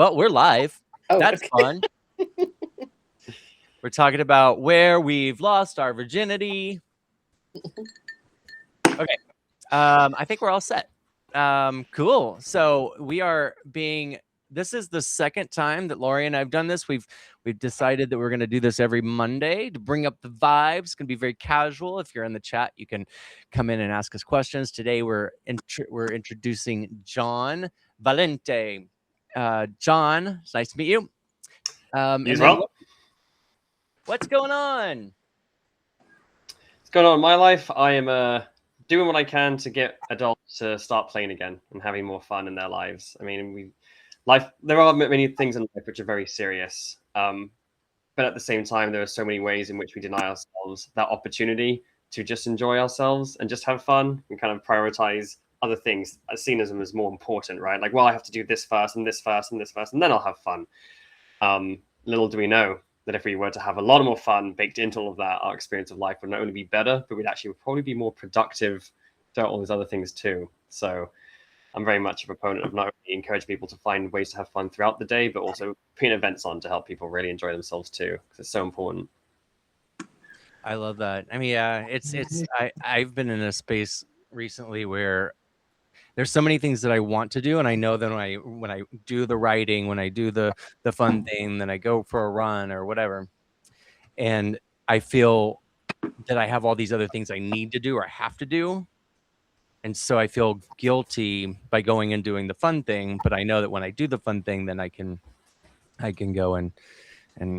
Well, we're live. Oh, That's okay. fun. We're talking about where we've lost our virginity. Okay. I think we're all set. Cool. So this is the second time that Laurie and I have done this. We've decided that we're going to do this every Monday to bring up the vibes. It's going to be very casual. If you're in the chat, you can come in and ask us questions. Today we're introducing John VALENTE. John, it's nice to meet you. You as well. What's going on? What's going on in my life? I am doing what I can to get adults to start playing again and having more fun in their lives. I mean, there are many things in life which are very serious, but at the same time, there are so many ways in which we deny ourselves that opportunity to just enjoy ourselves and just have fun and kind of prioritize other things seen as them as more important, right? Like, well, I have to do this first and this first and this first, and then I'll have fun. Little do we know that if we were to have a lot more fun baked into all of that, our experience of life would not only be better, but we'd actually probably be more productive throughout all these other things too. So I'm very much a proponent of not only encouraging people to find ways to have fun throughout the day, but also putting events on to help people really enjoy themselves too, because it's so important. I love that. I mean, yeah, I've been in a space recently where there's so many things that I want to do, and I know that when I do the writing, when I do the fun thing, then I go for a run or whatever, and I feel that I have all these other things I need to do or have to do, and so I feel guilty by going and doing the fun thing. But I know that when I do the fun thing, then I can go and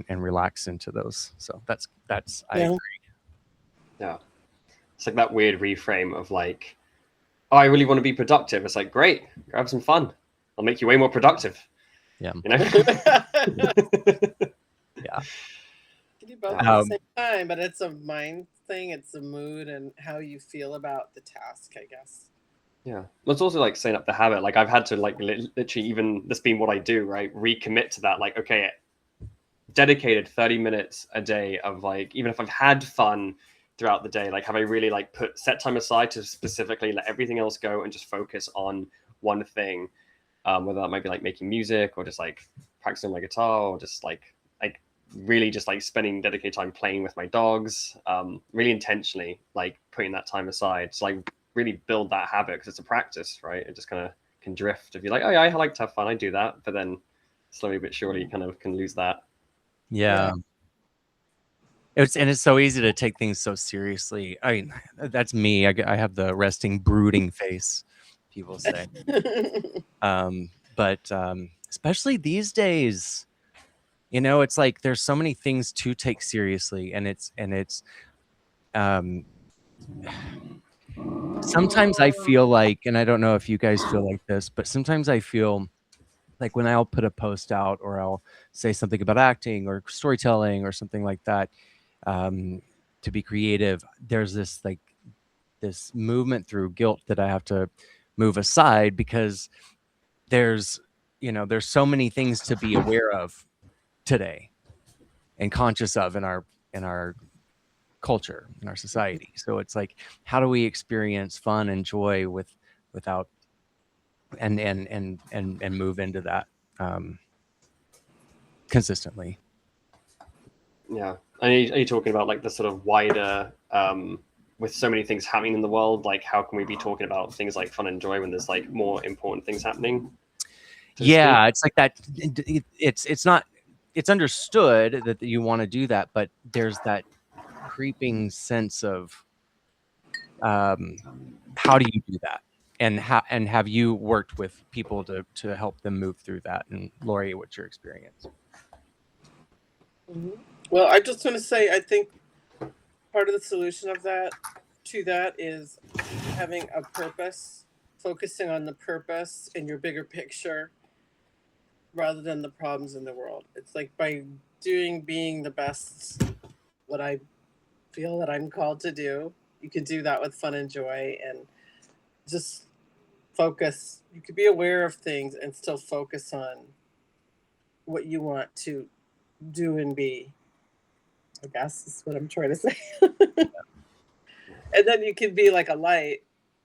relax into those. So that's I agree. Yeah, it's like that weird reframe of like, oh, I really want to be productive. It's like, great, go have some fun. I'll make you way more productive. Yeah. You know? Yeah. You do both at the same time, but it's a mind thing. It's a mood and how you feel about the task, I guess. Yeah. Well, it's also like setting up the habit. Like I've had to like literally, even this being what I do, right, recommit to that. Like, okay, dedicated 30 minutes a day of like, even if I've had fun throughout the day, like have I really like set time aside to specifically let everything else go and just focus on one thing, whether that might be like making music or just like practicing my guitar or just like really just like spending dedicated time playing with my dogs, really intentionally like putting that time aside to like really build that habit, because it's a practice, right? It just kind of can drift if you're like, oh yeah, I like to have fun, I do that, but then slowly but surely you kind of can lose that. Yeah. It's so easy to take things so seriously. I mean, that's me. I have the resting, brooding face, people say. But especially these days, you know, it's like there's so many things to take seriously, and it's sometimes I feel like, and I don't know if you guys feel like this, but sometimes I feel like when I'll put a post out or I'll say something about acting or storytelling or something like that, to be creative, there's this movement through guilt that I have to move aside, because there's so many things to be aware of today and conscious of in our culture, in our society. So it's like, how do we experience fun and joy without and move into that consistently? Yeah. Are you talking about like the sort of wider, with so many things happening in the world, like how can we be talking about things like fun and joy when there's like more important things happening? Yeah, it's like that. It's understood that you want to do that, but there's that creeping sense of how do you do that, and have you worked with people to help them move through that? And Laurie, what's your experience? Well, I just want to say, I think part of the solution of that is having a purpose, focusing on the purpose in your bigger picture rather than the problems in the world. It's like by being the best, what I feel that I'm called to do, you can do that with fun and joy, and just focus. You could be aware of things and still focus on what you want to do and be. I guess is what I'm trying to say. And then you can be like a light.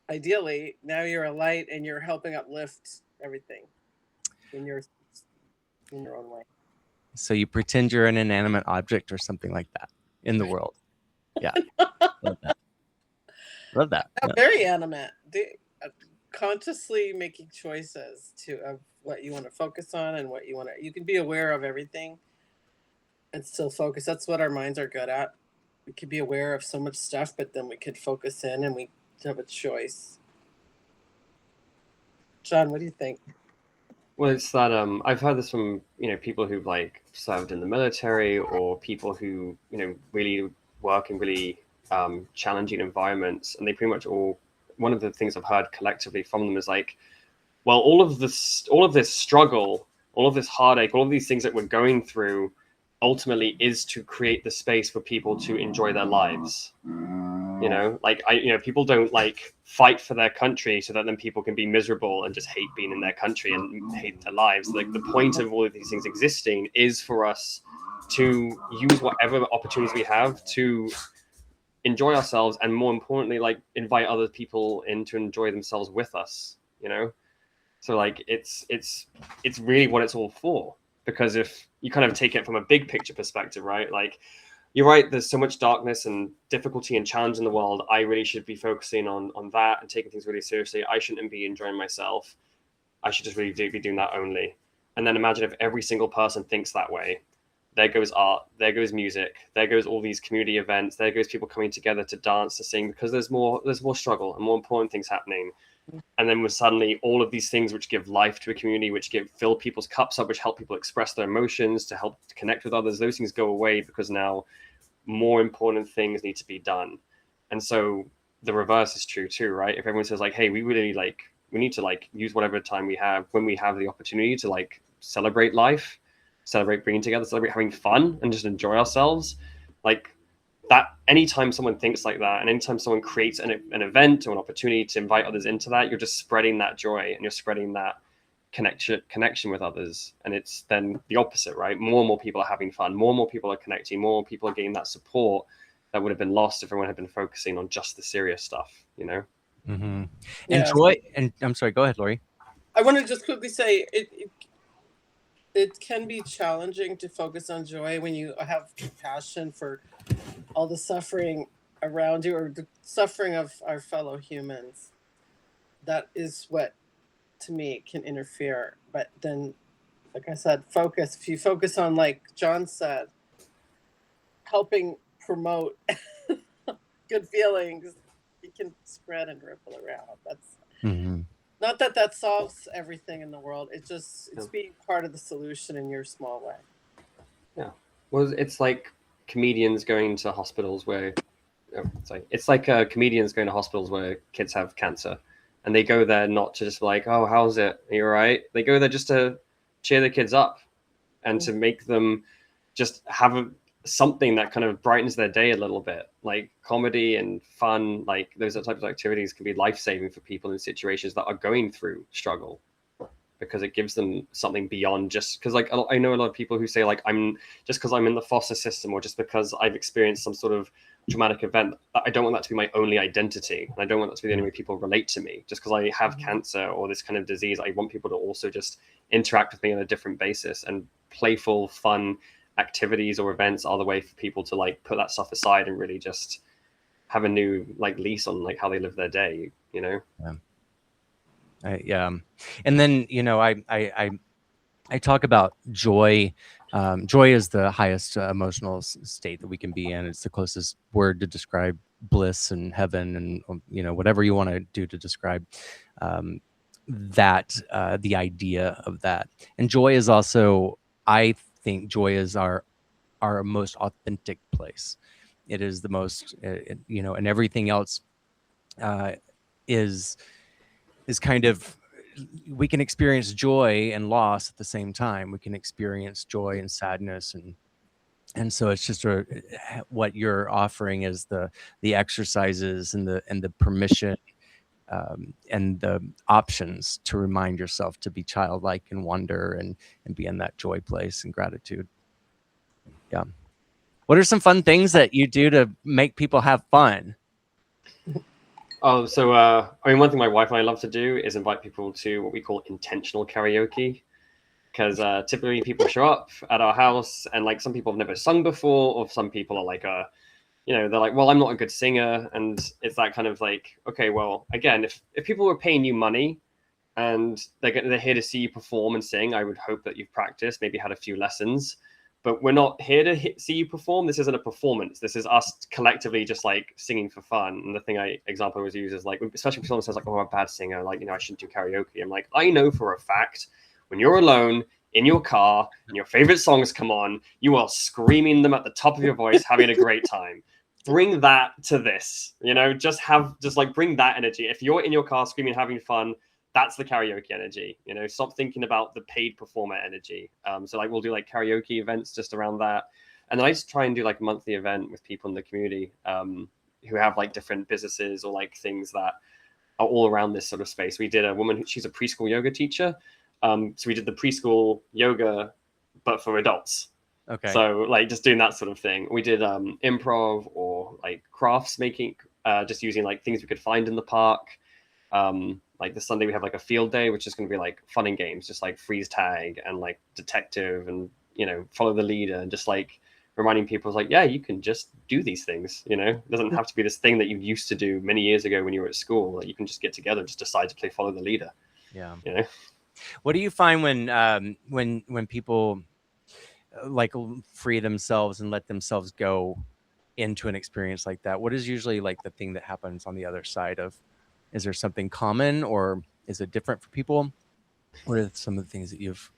Ideally, now you're a light and you're helping uplift everything in your in your own way. So you pretend you're an inanimate object or something like that in the world. Yeah. Love that. Love that. Yeah, very animate. Consciously making choices of what you want to focus on and what you want to. You can be aware of everything and still focus. That's what our minds are good at. We could be aware of so much stuff, but then we could focus in and we have a choice. John, what do you think? Well, it's that I've heard this from people who've like served in the military or people who really work in really challenging environments, and they pretty much all. One of the things I've heard collectively from them is like, well, all of this struggle, all of this heartache, all of these things that we're going through, ultimately is to create the space for people to enjoy their lives. Like people don't like fight for their country so that then people can be miserable and just hate being in their country and hate their lives. Like the point of all of these things existing is for us to use whatever opportunities we have to enjoy ourselves, and more importantly, like invite other people in to enjoy themselves with us. So like it's really what it's all for. Because if you kind of take it from a big picture perspective, right? Like, you're right, there's so much darkness and difficulty and challenge in the world. I really should be focusing on that and taking things really seriously. I shouldn't be enjoying myself. I should just really be doing that only. And then imagine if every single person thinks that way. There goes art, there goes music, there goes all these community events, there goes people coming together to dance, to sing, because there's more struggle and more important things happening. And then with suddenly all of these things which give life to a community, which fill people's cups up, which help people express their emotions, to help connect with others, those things go away because now more important things need to be done. And so the reverse is true too, right? If everyone says like, hey, we really we need to use whatever time we have when we have the opportunity to celebrate life, celebrate being together, celebrate having fun and just enjoy ourselves. That anytime someone thinks like that, and anytime someone creates an event or an opportunity to invite others into that, you're just spreading that joy and you're spreading that connection with others. And it's then the opposite, right? More and more people are having fun, more and more people are connecting, more people are getting that support that would have been lost if everyone had been focusing on just the serious stuff, Mm-hmm. Yeah. And joy, and I'm sorry, go ahead, Laurie. I want to just quickly say it can be challenging to focus on joy when you have compassion for all the suffering around you, or the suffering of our fellow humans. That is what, to me, can interfere. But then, like I said, focus. If you focus on, like John said, helping promote good feelings, you can spread and ripple around. That's not that solves everything in the world. It's being part of the solution in your small way. Yeah. Well, it's like comedians going to hospitals where comedians going to hospitals where kids have cancer, and they go there not to just like, oh, how's it? Are you all right? They go there just to cheer the kids up and to make them just have something that kind of brightens their day a little bit. Like comedy and fun, like those types of activities can be life-saving for people in situations that are going through struggle, because it gives them something beyond just because I know a lot of people who say I'm just because I'm in the foster system, or just because I've experienced some sort of traumatic event, I don't want that to be my only identity, and I don't want that to be the only way people relate to me. Just because I have cancer or this kind of disease, I want people to also just interact with me on a different basis, and playful, fun activities or events are the way for people to put that stuff aside and really just have a new lease on how they live their day. Yeah. And then I talk about joy. Joy is the highest emotional state that we can be in. It's the closest word to describe bliss and heaven, and whatever you want to do to describe that, the idea of that. And joy is also, I think, joy is our most authentic place. It is the most, and everything else is kind of, we can experience joy and loss at the same time. We can experience joy and sadness, and so it's just what you're offering is the exercises and the permission and the options to remind yourself to be childlike and wonder and be in that joy place and gratitude. Yeah. What are some fun things that you do to make people have fun? Oh, so one thing my wife and I love to do is invite people to what we call intentional karaoke. because typically people show up at our house and like some people have never sung before, or some people are like they're like, well, I'm not a good singer, and it's that kind of like, okay, well, again, if people were paying you money and they're here to see you perform and sing, I would hope that you've practiced, maybe had a few lessons. But we're not here to see you perform. This isn't a performance. This is us collectively just like singing for fun. And the example I always use is like, especially if someone says like, oh, I'm a bad singer, like, I shouldn't do karaoke. I'm like, I know for a fact when you're alone in your car and your favorite songs come on, you are screaming them at the top of your voice, having a great time. Bring that to this, just like bring that energy. If you're in your car screaming, having fun, that's the karaoke energy. Stop thinking about the paid performer energy. So like we'll do like karaoke events just around that, and then I just try and do like a monthly event with people in the community who have like different businesses or like things that are all around this sort of space. We did a woman, she's a preschool yoga teacher, so we did the preschool yoga but for adults. Okay. So like just doing that sort of thing. We did improv or like crafts making, just using like things we could find in the park. Like this Sunday we have like a field day, which is going to be like fun and games, just like freeze tag and like detective and follow the leader, and just like reminding people like, yeah, you can just do these things. It doesn't have to be this thing that you used to do many years ago when you were at school. Like you can just get together and just decide to play follow the leader. Yeah. What do you find when people like free themselves and let themselves go into an experience like that? What is usually like the thing that happens on the other side of? Is there something common, or is it different for people? What are some of the things that you've?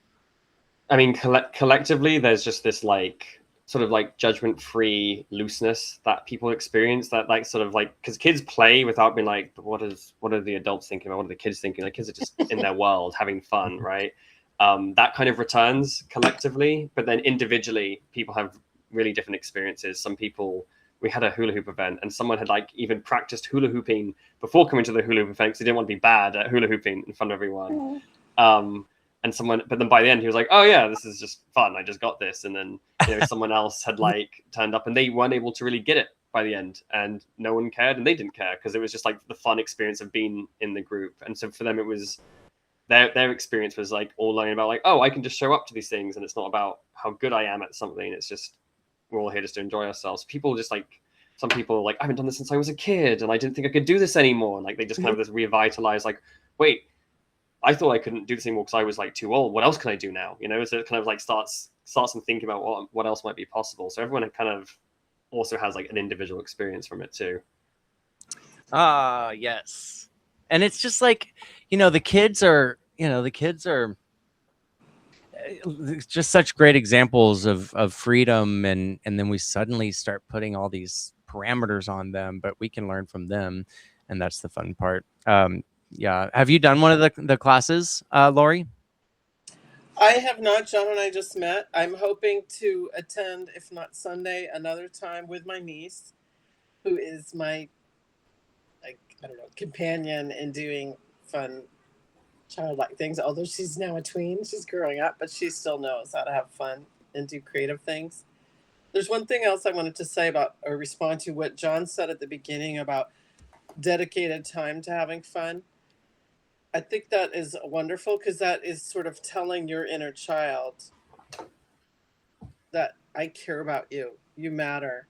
I mean, collectively, there's just this like sort of like judgment-free looseness that people experience. That like sort of like, because kids play without being like, what are the adults thinking about? What are the kids thinking? Like kids are just in their world having fun, right? That kind of returns collectively, but then individually, people have really different experiences. Some people. We had a hula hoop event, and someone had like even practiced hula hooping before coming to the hula hoop event because he didn't want to be bad at hula hooping in front of everyone. But then by the end he was like, oh yeah, this is just fun. I just got this. And then someone else had like turned up and they weren't able to really get it by the end, and no one cared and they didn't care because it was just like the fun experience of being in the group. And so for them it was their experience was like all learning about like, oh, I can just show up to these things and it's not about how good I am at something. It's just we're all here just to enjoy ourselves. People just like, some people like, I haven't done this since I was a kid and I didn't think I could do this anymore. And like they just kind of this revitalized like, wait, I thought I couldn't do this anymore because I was like too old. What else can I do now? So it kind of like starts them thinking about what else might be possible. So everyone kind of also has like an individual experience from it too. Yes. And it's just like, the kids are just such great examples of freedom, and then we suddenly start putting all these parameters on them, but we can learn from them, and that's the fun part. Yeah. Have you done one of the classes, Laurie? I have not. John and I just met. I'm hoping to attend, if not Sunday, another time with my niece, who is my, like, I don't know, companion in doing fun childlike things. Although she's now a tween, she's growing up, but she still knows how to have fun and do creative things. There's one thing else I wanted to say about, or respond to what John said at the beginning about dedicated time to having fun. I think that is wonderful because that is sort of telling your inner child that I care about you. You matter.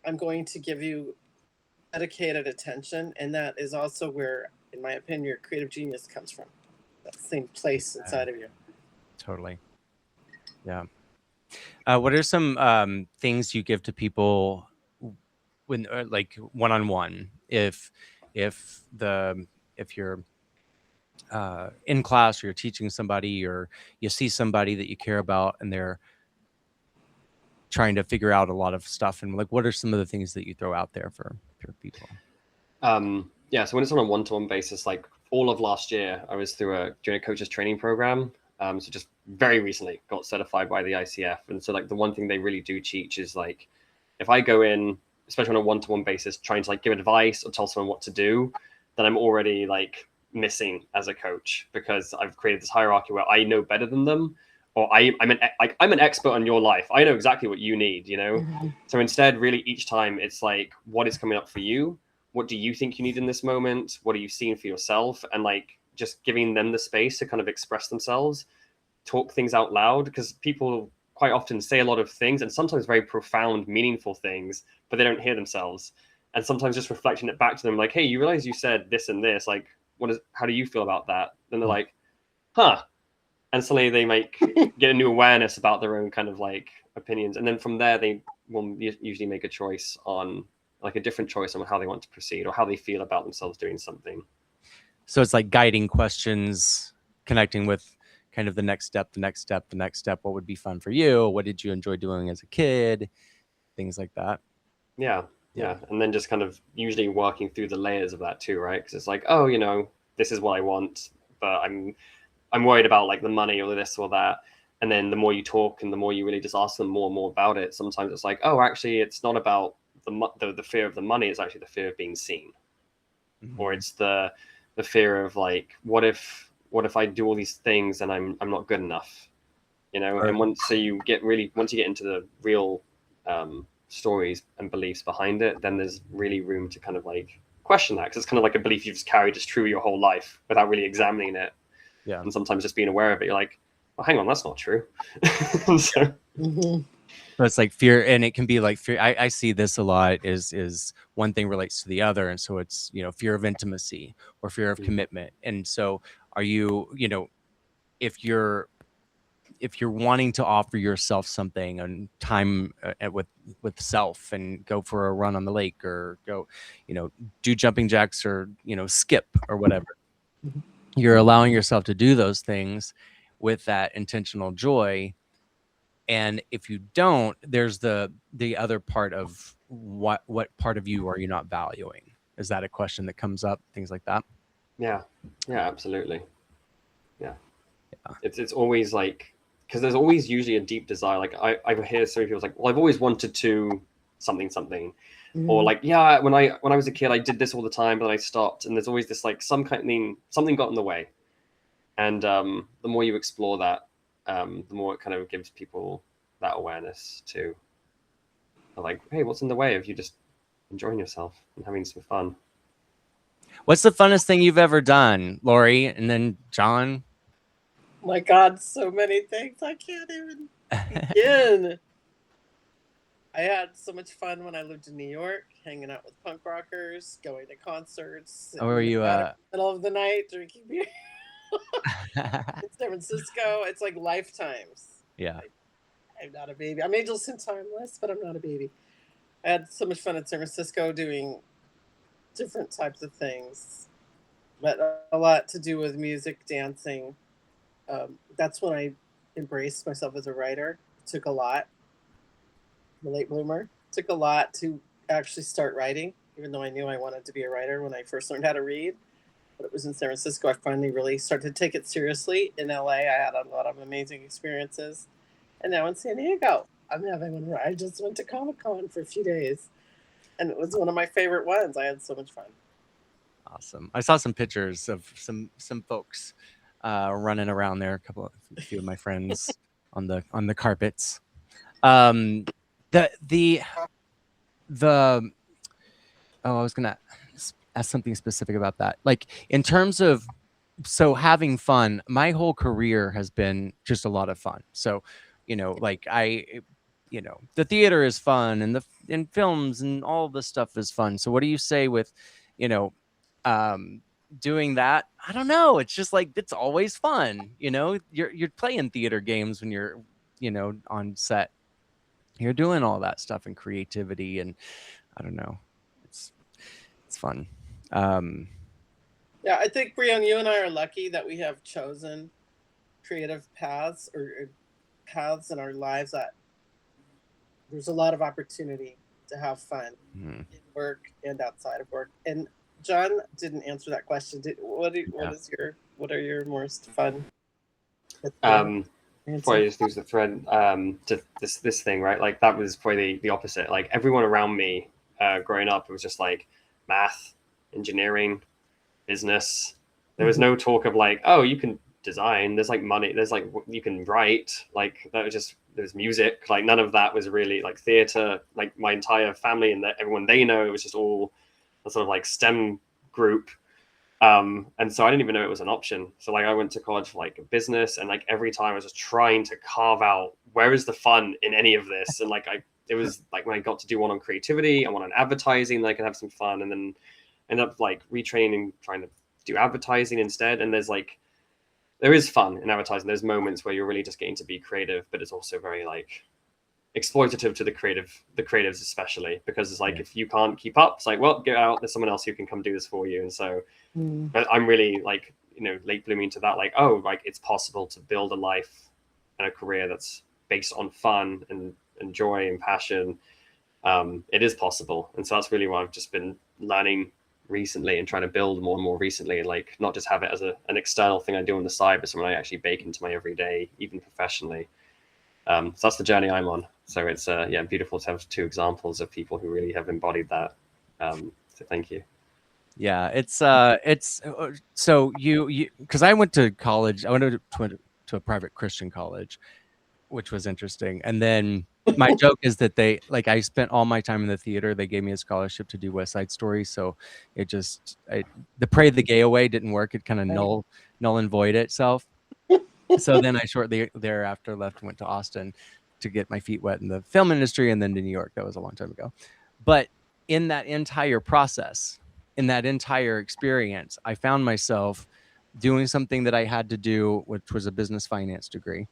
I'm going to give you dedicated attention. And that is also where, in my opinion, your creative genius comes from. That same place inside of you. Totally. Yeah. What are some things you give to people when, like, one-on-one? If you're in class, or you're teaching somebody, or you see somebody that you care about and they're trying to figure out a lot of stuff, and like, what are some of the things that you throw out there for people? Yeah, so when it's on a one-to-one basis, like all of last year, I was doing a coach's training program. So just very recently got certified by the ICF. And so like the one thing they really do teach is like, if I go in, especially on a one-to-one basis, trying to like give advice or tell someone what to do, then I'm already like missing as a coach, because I've created this hierarchy where I know better than them, or I'm an expert on your life. I know exactly what you need, Mm-hmm. So instead, really each time it's like, what is coming up for you? What do you think you need in this moment? What are you seeing for yourself? And like just giving them the space to kind of express themselves talk things out loud, because people quite often say a lot of things and sometimes very profound, meaningful things, but they don't hear themselves. And sometimes just reflecting it back to them, like, hey, you realize you said this and this, like, how do you feel about that? And they're like, huh. And suddenly they get a new awareness about their own kind of like opinions. And then from there, they will usually make a choice on, like, a different choice on how they want to proceed or how they feel about themselves doing something. So it's like guiding questions, connecting with kind of the next step. What would be fun for you? What did you enjoy doing as a kid? Things like that. Yeah. And then just kind of usually working through the layers of that too, right? Because it's like, oh, you know, this is what I want, but I'm worried about like the money or this or that. And then the more you talk and the more you really just ask them more and more about it, sometimes it's like, oh, actually, it's not about the fear of the money. It's actually the fear of being seen. Mm-hmm. Or it's the fear of like, what if I do all these things and I'm not good enough, you know? Right. And once you get into the real stories and beliefs behind it, then there's really room to kind of like question that, because it's kind of like a belief you've just carried as true your whole life without really examining it. Yeah. And sometimes just being aware of it, you're like, well, hang on, that's not true. So, So it's like fear, and it can be like fear. I see this a lot is one thing relates to the other. And so it's, you know, fear of intimacy or fear of commitment. And so are you, you know, if you're wanting to offer yourself something and time with self and go for a run on the lake or go, you know, do jumping jacks or, you know, skip or whatever, you're allowing yourself to do those things with that intentional joy. And if you don't, there's the other part of what part of you are you not valuing? Is that a question that comes up? Things like that. Yeah, absolutely. Yeah. It's always like, because there's always usually a deep desire. Like I hear so many people like, well, I've always wanted to something, or like, yeah, when I was a kid, I did this all the time, but I stopped. And there's always this like something got in the way. And the more you explore that, the more it kind of gives people that awareness too. They're like, hey, what's in the way of you just enjoying yourself and having some fun? What's the funnest thing you've ever done, Laurie? And then John? My God, so many things. I can't even begin. I had so much fun when I lived in New York, hanging out with punk rockers, going to concerts. Or were you in the middle of the night drinking beer? In San Francisco, it's like lifetimes. Yeah. I'm not a baby. I'm ageless and timeless, but I'm not a baby. I had so much fun in San Francisco doing different types of things, but a lot to do with music, dancing. That's when I embraced myself as a writer. It took a lot. I'm a late bloomer. It took a lot to actually start writing, even though I knew I wanted to be a writer when I first learned how to read. But it was in San Francisco I finally really started to take it seriously. In LA, I had a lot of amazing experiences. And now in San Diego, I'm having one where I just went to Comic-Con for a few days. And it was one of my favorite ones. I had so much fun. Awesome. I saw some pictures of some folks running around there. A few of my friends on the carpets. I was gonna ask something specific about that. Like in terms of, so having fun, my whole career has been just a lot of fun. So, you know, like the theater is fun and in films and all this stuff is fun. So what do you say with, you know, doing that? I don't know. It's just like, it's always fun. You know, you're playing theater games when you're, you know, on set. You're doing all that stuff and creativity, and I don't know. It's fun. Yeah, I think Brionne, you and I are lucky that we have chosen creative paths or paths in our lives that there's a lot of opportunity to have fun in work and outside of work. And John didn't answer that question. What are your most fun? Before I just lose the thread to this thing, right? Like that was probably the opposite. Like everyone around me growing up, it was just like math, engineering, business. There was no talk of like, oh, you can design. There's like money. There's like you can write. Like that was just, there's music. Like none of that was really like theater. Like my entire family and everyone they know, it was just all a sort of like STEM group. And so I didn't even know it was an option. So like I went to college for like business, and like every time I was just trying to carve out where is the fun in any of this. And like it was like when I got to do one on creativity and one on advertising, that I could have some fun, and then end up like retraining, trying to do advertising instead. And there is fun in advertising. There's moments where you're really just getting to be creative, but it's also very like exploitative to the creatives especially, because it's like if you can't keep up, it's like, well, get out, there's someone else who can come do this for you. And so I'm really like, late blooming to that, like, oh, like it's possible to build a life and a career that's based on fun and joy and passion. It is possible. And so that's really what I've just been learning recently and trying to build more and more recently, like not just have it as an external thing I do on the side, but something I actually bake into my everyday, even professionally. So that's the journey I'm on. So it's beautiful to have two examples of people who really have embodied that. So thank you. Yeah, it's so you because I went to college. I went to a private Christian college, which was interesting. And then my joke is that I spent all my time in the theater. They gave me a scholarship to do West Side Story, so the Pray the Gay Away didn't work. It kind of null and void itself. So then I shortly thereafter left and went to Austin to get my feet wet in the film industry, and then to New York. That was a long time ago. But in that entire process, in that entire experience, I found myself doing something that I had to do, which was a business finance degree,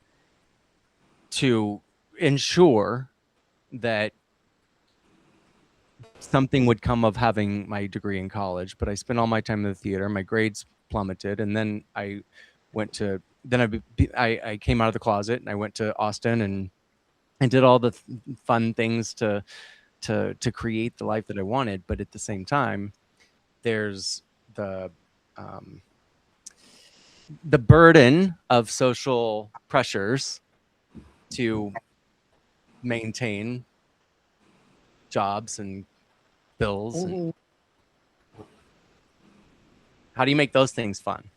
to ensure that something would come of having my degree in college. But I spent all my time in the theater. My grades plummeted, and then I came out of the closet and I went to Austin and did all the fun things to create the life that I wanted. But at the same time, there's the burden of social pressures to maintain jobs and bills. And how do you make those things fun?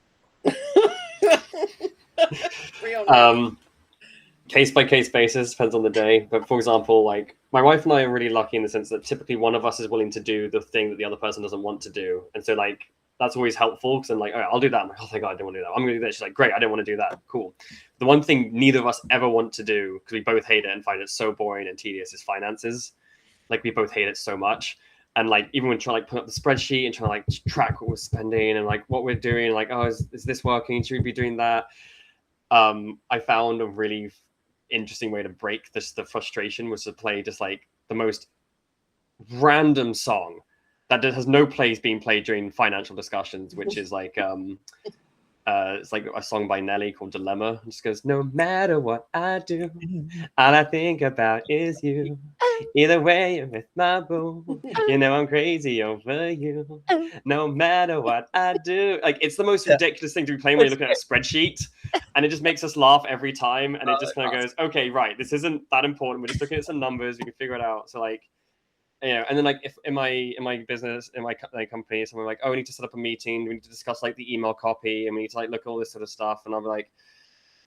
Case by case basis, depends on the day. But for example, like my wife and I are really lucky in the sense that typically one of us is willing to do the thing that the other person doesn't want to do. And so like that's always helpful, because I'm like, all right, I'll do that. I'm like, oh my God, I don't want to do that. I'm going to do that. She's like, great, I don't want to do that. Cool. The one thing neither of us ever want to do, because we both hate it and find it so boring and tedious, is finances. Like we both hate it so much. And like even when trying to like put up the spreadsheet and trying to like track what we're spending and like what we're doing, like, oh, is this working? Should we be doing that? I found a really interesting way to break the frustration was to play just like the most random song that has no place being played during financial discussions, which is like it's like a song by Nelly called Dilemma. It just goes, no matter what I do, all I think about is you. Either way, you're with my boo. I'm crazy over you. No matter what I do. Like, it's the most ridiculous thing to be playing when you're looking at a spreadsheet. And it just makes us laugh every time. And it just kind of goes, okay, right, this isn't that important. We're just looking at some numbers. We can figure it out. So like, and then like if in my business, in my company, someone like, oh, we need to set up a meeting. We need to discuss like the email copy, and we need to like look at all this sort of stuff. And I'll be like,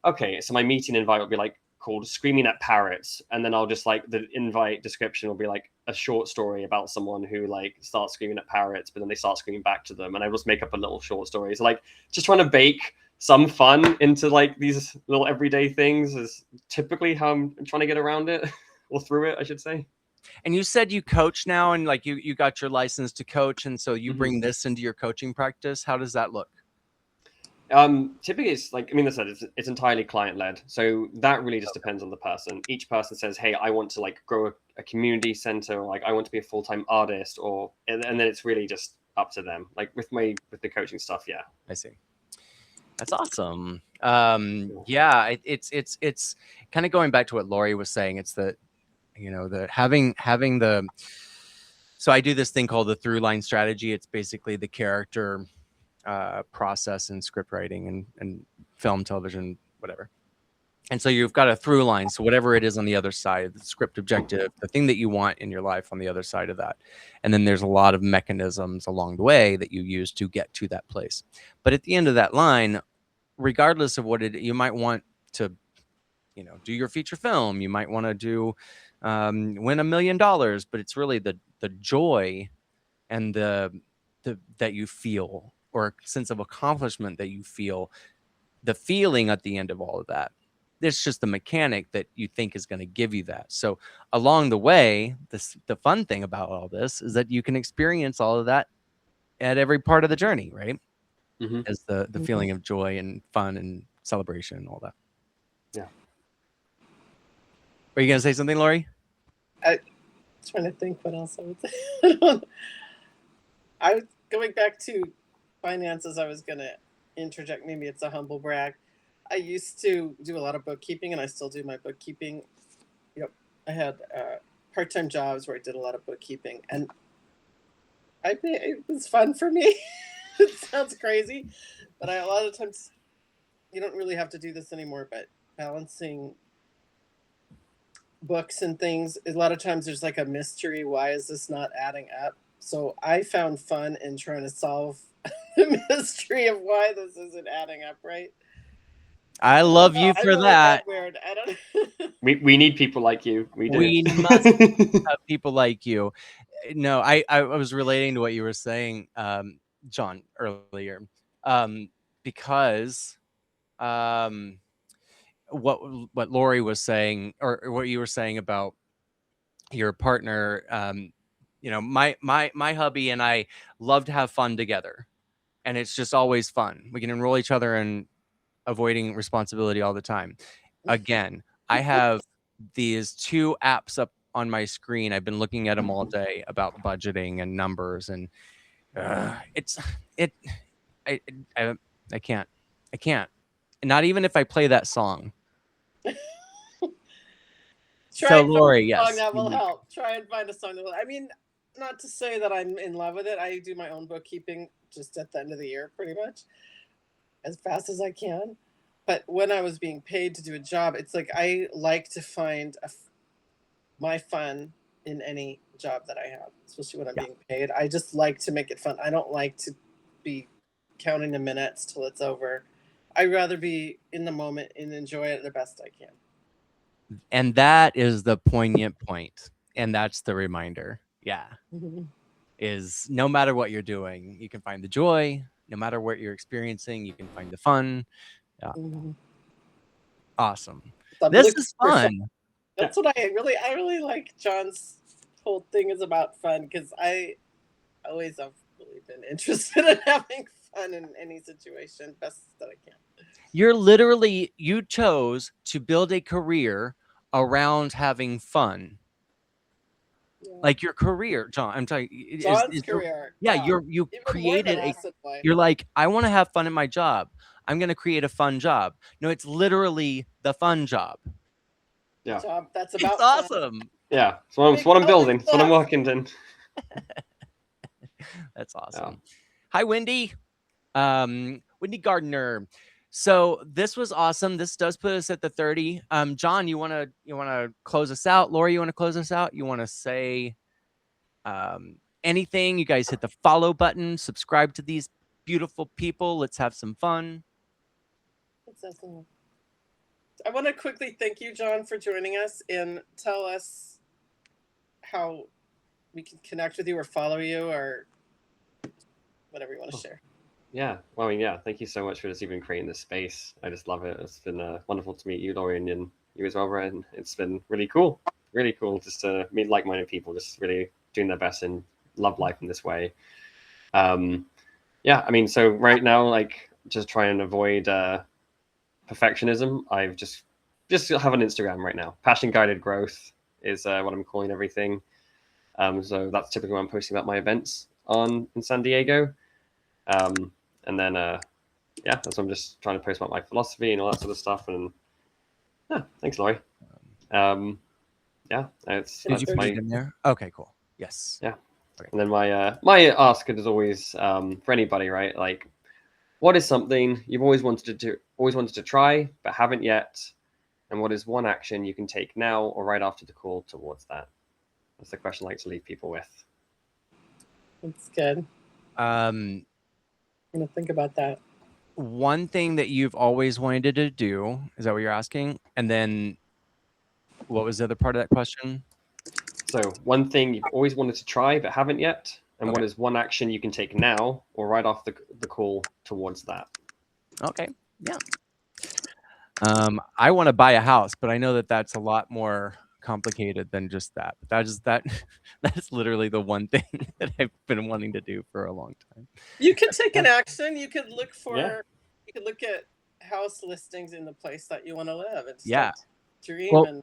okay, so my meeting invite will be like called Screaming at Parrots. And then I'll just like, the invite description will be like a short story about someone who like starts screaming at parrots, but then they start screaming back to them. And I just make up a little short story. So like just trying to bake some fun into like these little everyday things is typically how I'm trying to get around it or through it, I should say. And you said you coach now, and like you got your license to coach, and so you bring this into your coaching practice. How does that look? Typically it's like, I mean, it's entirely client led. So that really just depends on the person. Each person says, hey, I want to like grow a community center, or like I want to be a full-time artist, and then it's really just up to them. Like with the coaching stuff. Yeah. I see. That's awesome. Yeah, it's kind of going back to what Laurie was saying. It's the having the, so I do this thing called the through line strategy. It's basically the character process in script writing and film, television, whatever. And so you've got a through line. So whatever it is on the other side, the script objective, the thing that you want in your life on the other side of that. And then there's a lot of mechanisms along the way that you use to get to that place. But at the end of that line, regardless of what you might want to, do your feature film, you might want to do win $1 million, but it's really the joy and the that you feel or a sense of accomplishment that you feel, the feeling at the end of all of that. It's just the mechanic that you think is going to give you that. So along the way, the fun thing about all this is that you can experience all of that at every part of the journey, right? Mm-hmm. As the feeling of joy and fun and celebration and all that. Yeah. Are you going to say something, Laurie? I'm trying to think what else I would say. I was going back to finances. I was going to interject. Maybe it's a humble brag. I used to do a lot of bookkeeping, and I still do my bookkeeping. Yep, I had part-time jobs where I did a lot of bookkeeping, and it was fun for me. It sounds crazy, but a lot of times you don't really have to do this anymore. But balancing books and things, a lot of times there's like a mystery. Why is this not adding up? So I found fun in trying to solve the mystery of why this isn't adding up, right? I love you I for really that. am weird. I don't. We need people like you. We do. We must have people like you. No, I was relating to what you were saying, John, earlier, because what Laurie was saying, or what you were saying about your partner, my hubby and I love to have fun together, and it's just always fun. We can enroll each other in avoiding responsibility all the time. Again, I have these 2 apps up on my screen. I've been looking at them all day about budgeting and numbers, and it's it I can't. Not even if I play that song. Try So and find Laurie, a song yes. that will help. Try and find a song that will. I mean, not to say that I'm in love with it. I do my own bookkeeping just at the end of the year, pretty much, as fast as I can. But when I was being paid to do a job, it's like I like to find my fun in any job that I have, especially when I'm being paid. I just like to make it fun. I don't like to be counting the minutes till it's over. I'd rather be in the moment and enjoy it the best I can. And that is the poignant point, and that's the reminder. Yeah. Is no matter what you're doing, you can find the joy. No matter what you're experiencing, you can find the fun. Yeah. Awesome. This is fun. That's what I really like. John's whole thing is about fun, because I always have really been interested in having fun in any situation, best that I can. You chose to build a career around having fun. Yeah. Like your career, John. I'm telling you, John's career. Yeah, you you even created more than a. You're like, I want to have fun in my job. I'm going to create a fun job. No, it's literally the fun job. Yeah, job that's about. It's awesome. Fun. Yeah, it's what I'm building. It's what I'm working in. That's awesome. Yeah. Hi, Wendy. Wendy Gardner. So this was awesome. This does put us at the 30. John, you wanna close us out? Laurie, you wanna close us out? You wanna say anything? You guys hit the follow button, subscribe to these beautiful people. Let's have some fun. I want to quickly thank you, John, for joining us, and tell us how we can connect with you or follow you or whatever you want to share. Yeah. Well, I mean, yeah. Thank you so much for just even creating this space. I just love it. It's been wonderful to meet you, Laurie, and you as well, Brionne. It's been really cool just to meet like-minded people, just really doing their best and love life in this way. Yeah. I mean, so right now, like, just try and avoid perfectionism. I've just have an Instagram right now. Passion guided growth is what I'm calling everything. So that's typically what I'm posting about my events in San Diego. And then yeah, that's what I'm just trying to post about my philosophy and all that sort of stuff. And yeah, thanks, Laurie. Yeah, did you put it in there? Okay, cool. Yes. Yeah. Okay. And then my ask is always for anybody, right? Like, what is something you've always wanted to do, always wanted to try, but haven't yet? And what is one action you can take now or right after the call towards that? That's the question I like to leave people with. That's good. I'm gonna think about that. One thing that you've always wanted to do, is that what you're asking? And then what was the other part of that question? So one thing you've always wanted to try but haven't yet, And Okay. what is one action you can take now or right off the call towards that? Okay. Yeah. I want to buy a house, but I know that that's a lot more complicated than just that. But that's literally the one thing that I've been wanting to do for a long time. You could take an action. You could look for. Yeah. You could look at house listings in the place that you want to live and Yeah. start to dream. Well, And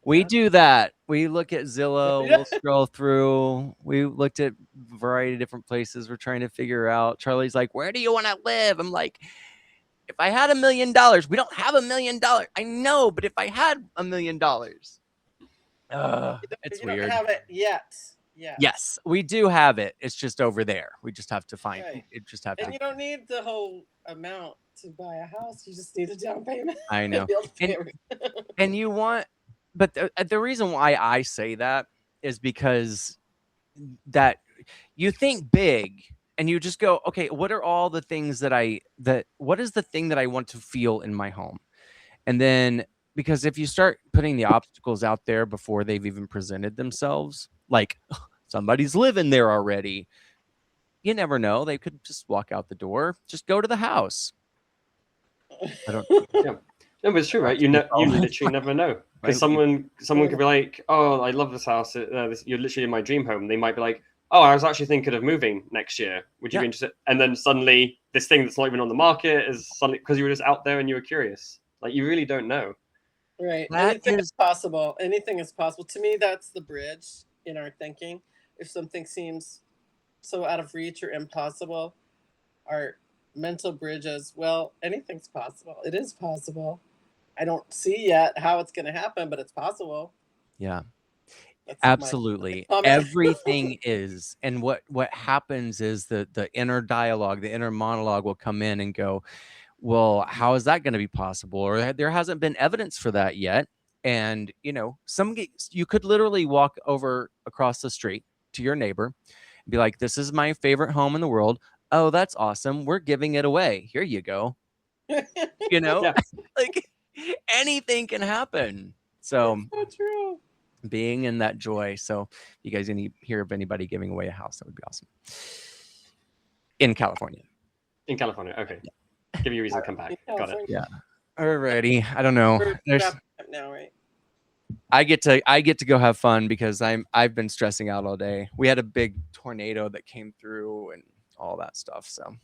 we yeah. do that. We look at Zillow, Yeah. we'll scroll through. We looked at a variety of different places we're trying to figure out. Charlie's like, where do you want to live? I'm like, if I had $1 million, we don't have $1 million. I know, but if I had $1 million, it's you weird. don't have it yet. Yes, we do have it. It's just over there. We just have to find Right. it. Just have And to. you don't need the whole amount to buy a house. You just need a down payment. I know. You'll pay it. And you want, but the reason why I say that is because that you think big and you just go, okay, what are all the things that what is the thing that I want to feel in my home? And then, because if you start putting the obstacles out there before they've even presented themselves, like somebody's living there already, you never know. They could just walk out the door, just go to the house. I don't. Yeah. No, but it's true, right? You literally never know, because someone could be like, "Oh, I love this house. You're literally in my dream home." They might be like, "Oh, I was actually thinking of moving next year. Would you be interested?" And then suddenly, this thing that's not even on the market is suddenly because you were just out there and you were curious. Like, you really don't know. Right. Anything is possible. Anything is possible. To me, that's the bridge in our thinking. If something seems so out of reach or impossible, our mental bridge is, well, anything's possible. It is possible. I don't see yet how it's going to happen, but it's possible. Yeah. That's Absolutely. Everything is. And what happens is the inner dialogue, the inner monologue will come in and go, well, how is that going to be possible? Or there hasn't been evidence for that yet. And, you could literally walk over across the street to your neighbor and be like, this is my favorite home in the world. Oh, that's awesome. We're giving it away. Here you go. Yeah. Like anything can happen. So true. Being in that joy. So you guys hear of anybody giving away a house, that would be awesome. In California. In California. Okay. Yeah. Give you a reason to come back. Got it. Yeah. Alrighty. I don't know. Now, right? I get to go have fun because I've been stressing out all day. We had a big tornado that came through and all that stuff. So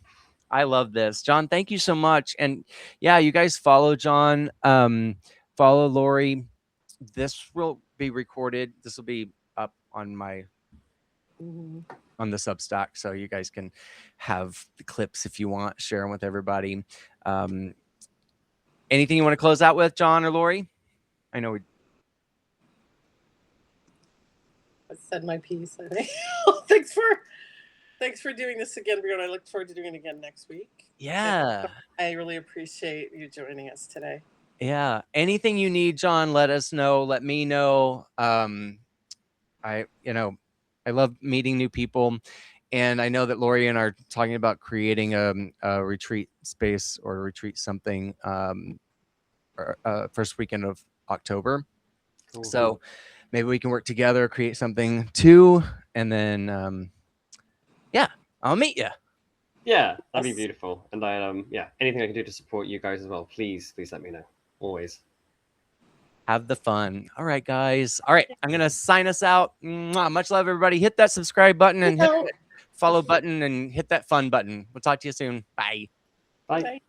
I love this. John, thank you so much. And yeah, you guys follow John, follow Laurie. This will be recorded. This will be up on my on the Substack, so you guys can have the clips if you want, share them with everybody. Anything you want to close out with, John or Laurie? I know I said my piece, I think. Thanks for doing this again, Brionne. I look forward to doing it again next week. Yeah. I really appreciate you joining us today. Yeah. Anything you need, John, let us know. Let me know. I love meeting new people. And I know that Laurie and I are talking about creating a retreat space or a retreat something first weekend of October. Cool. So maybe we can work together, create something too. And then, I'll meet you. Yeah, that'd be beautiful. And anything I can do to support you guys as well, please let me know. Always. Have the fun. All right, guys. All right, I'm going to sign us out. Much love, everybody. Hit that subscribe button and hit that follow button and hit that fun button. We'll talk to you soon. Bye. Bye.